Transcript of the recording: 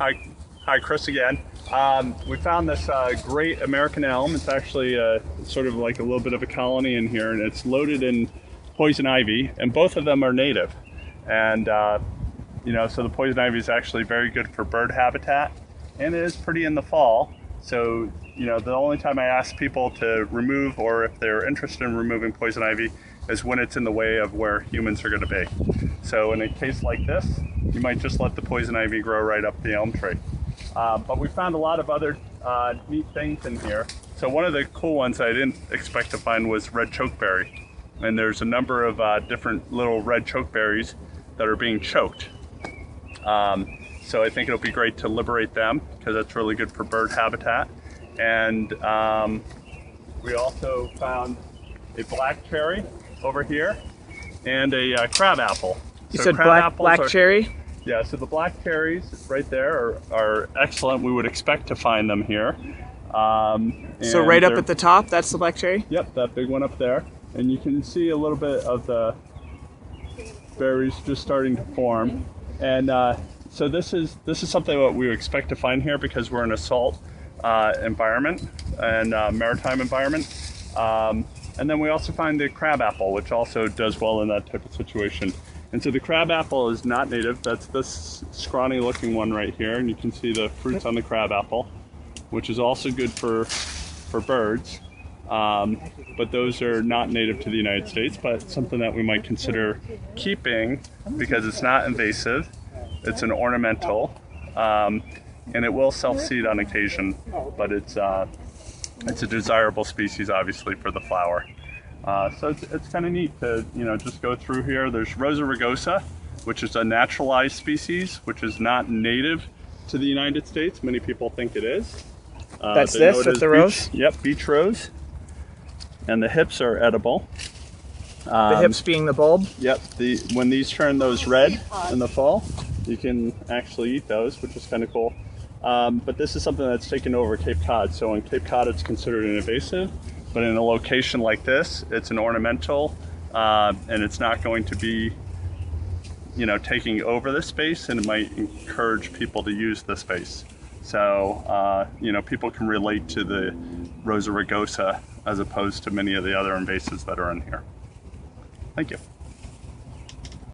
Hi, Chris again. We found this great American elm. It's actually sort of like a little bit of a colony in here, and it's loaded in poison ivy, and both of them are native. And you know, so the poison ivy is actually very good for bird habitat, and it is pretty in the fall. So, you know, the only time I ask people to remove, or if they're interested in removing poison ivy, is when it's in the way of where humans are going to be. So in a case like this, you might just let the poison ivy grow right up the elm tree. But we found a lot of other neat things in here. So one of the cool ones I didn't expect to find was red chokeberry. And there's a number of different little red chokeberries that are being choked. So I think it'll be great to liberate them, because that's really good for bird habitat. And we also found a black cherry over here and a crab apple. You said black cherry? Yeah, so the black cherries right there are excellent. We would expect to find them here. So right up at the top, that's the black cherry? Yep, that big one up there. And you can see a little bit of the berries just starting to form. And so this is something that we would expect to find here, because we're in a salt environment and maritime environment. And then we also find the crabapple, which also does well in that type of situation. And so the crabapple is not native. That's this scrawny looking one right here, and you can see the fruits on the crabapple, which is also good for birds. But those are not native to the United States, but something that we might consider keeping, because it's not invasive, it's an ornamental, and it will self-seed on occasion, but it's a desirable species, obviously, for the flower. So it's kind of neat to, you know, just go through here. There's Rosa rugosa, which is a naturalized species, which is not native to the United States. Many people think it is. That's the rose? Yep, beach rose. And the hips are edible. The hips being the bulb? Yep, when these turn those red in the fall, you can actually eat those, which is kind of cool. But this is something that's taken over Cape Cod. So in Cape Cod, it's considered an invasive, but in a location like this, it's an ornamental, and it's not going to be, you know, taking over the space, and it might encourage people to use the space. So, you know, people can relate to the Rosa rugosa as opposed to many of the other invasives that are in here. Thank you.